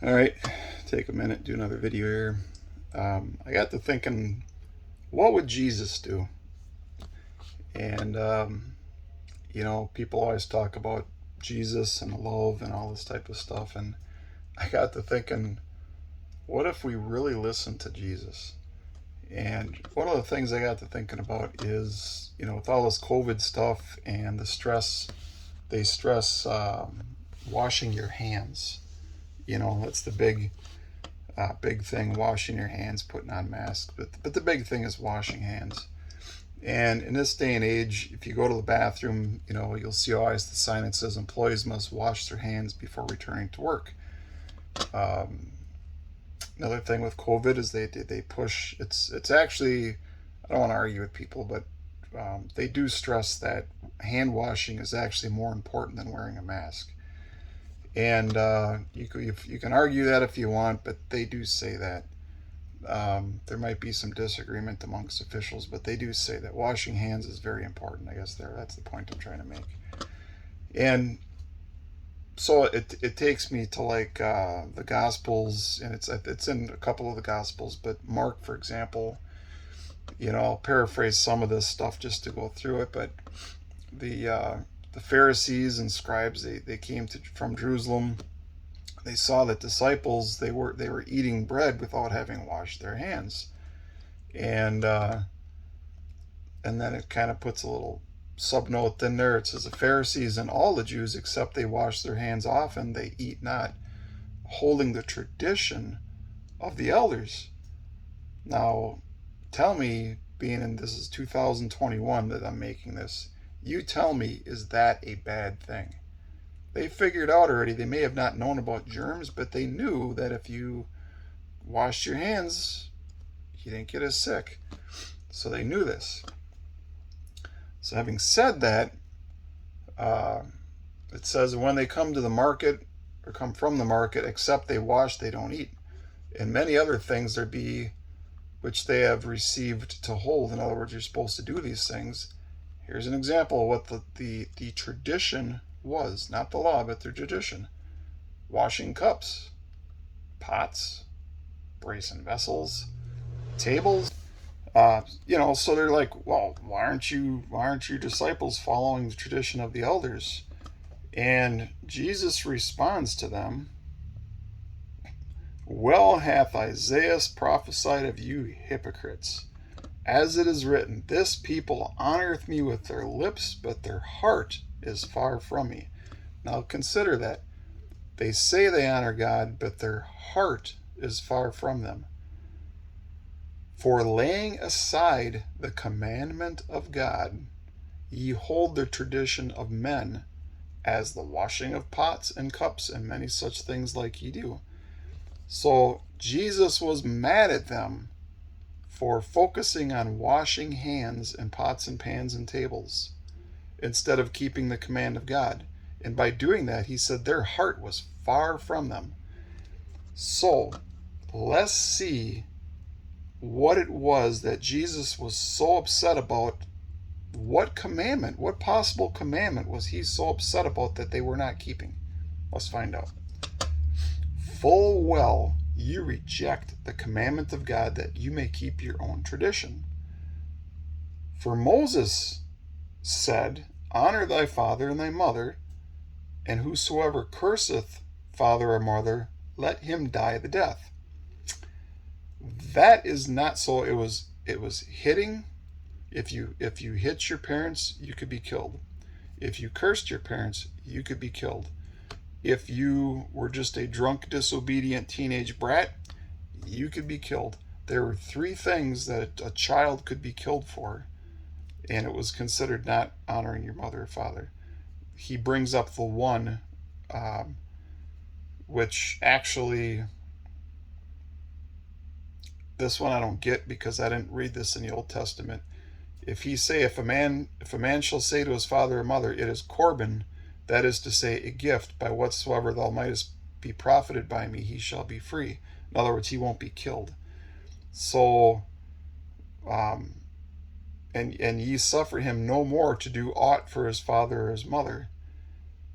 All right, take a minute, do another video here. I got to thinking, what would Jesus do? And, people always talk about Jesus and love and all this type of stuff. And I got to thinking, what if we really listened to Jesus? And one of the things I got to thinking about is, with all this COVID stuff and the stress, they stress washing your hands. That's the big thing, washing your hands, putting on masks. But the big thing is washing hands. And in this day and age, if you go to the bathroom, you'll see always the sign that says employees must wash their hands before returning to work. Um, Another thing with COVID is they push. It's actually, I don't want to argue with people, but they do stress that hand washing is actually more important than wearing a mask. And you can argue that if you want, but they do say that. There might be some disagreement amongst officials, but they do say that washing hands is very important. I guess that's the point I'm trying to make. And so it takes me to like the Gospels, and it's in a couple of the Gospels, but Mark, for example, I'll paraphrase some of this stuff just to go through it, but the Pharisees and scribes they came from Jerusalem. They saw that disciples they were eating bread without having washed their hands, and and then it kind of puts a little subnote in there. It says the Pharisees and all the Jews except they wash their hands often they eat not, holding the tradition of the elders. Now, tell me, being in this is 2021 that I'm making this, you tell me, is that a bad thing? They figured out already, they may have not known about germs, but they knew that if you washed your hands, you didn't get as sick. So they knew this. So having said that, uh, it says when they come to the market or come from the market, except they wash, they don't eat. And many other things there be which they have received to hold. In other words, you're supposed to do these things. Here's an example of what the tradition was. Not the law, but the tradition. Washing cups, pots, brazen vessels, tables. So they're like, well, why aren't you disciples following the tradition of the elders? And Jesus responds to them, well hath Isaiah prophesied of you hypocrites, as it is written, this people honoreth me with their lips, but their heart is far from me. Now consider that. They say they honor God, but their heart is far from them. For laying aside the commandment of God, ye hold the tradition of men, as the washing of pots and cups and many such things like ye do. So Jesus was mad at them for focusing on washing hands and pots and pans and tables instead of keeping the command of God. And by doing that, he said their heart was far from them. So let's see what it was that Jesus was so upset about. What commandment, what possible commandment was he so upset about that they were not keeping? Let's find out. Full well you reject the commandment of God that you may keep your own tradition. For Moses said, honor thy father and thy mother, and whosoever curseth father or mother, let him die the death. That is not so. It was hitting. If you hit your parents, you could be killed. If you cursed your parents, you could be killed. If you were just a drunk, disobedient teenage brat, you could be killed. There were three things that a child could be killed for, and it was considered not honoring your mother or father. He brings up the one, which actually, this one I don't get because I didn't read this in the Old Testament. If a man shall say to his father or mother, it is Corban, that is to say, a gift, by whatsoever thou mightest be profited by me, he shall be free. In other words, he won't be killed. So, and ye suffer him no more to do aught for his father or his mother.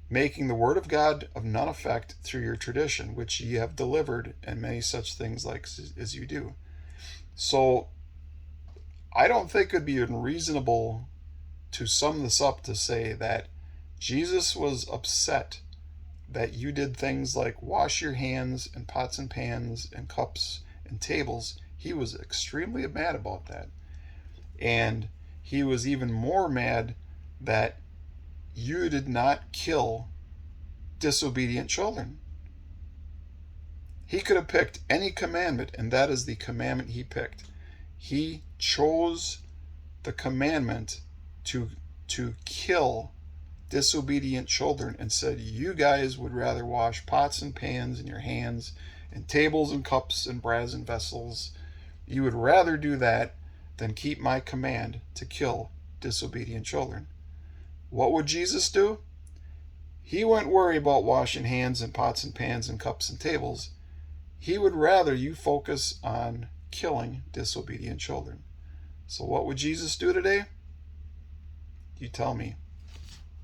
making the word of God of none effect through your tradition, which ye have delivered, and many such things like as you do. So I don't think it'd be unreasonable to sum this up to say that Jesus was upset that you did things like wash your hands and pots and pans and cups and tables. He was extremely mad about that. And he was even more mad that you did not kill disobedient children. He could have picked any commandment, and that is the commandment he picked. He chose the commandment to kill disobedient children and said, you guys would rather wash pots and pans in your hands and tables and cups and brazen vessels. You would rather do that than keep my command to kill disobedient children. What would Jesus do? He wouldn't worry about washing hands and pots and pans and cups and tables. He would rather you focus on killing disobedient children. So what would Jesus do today? You tell me.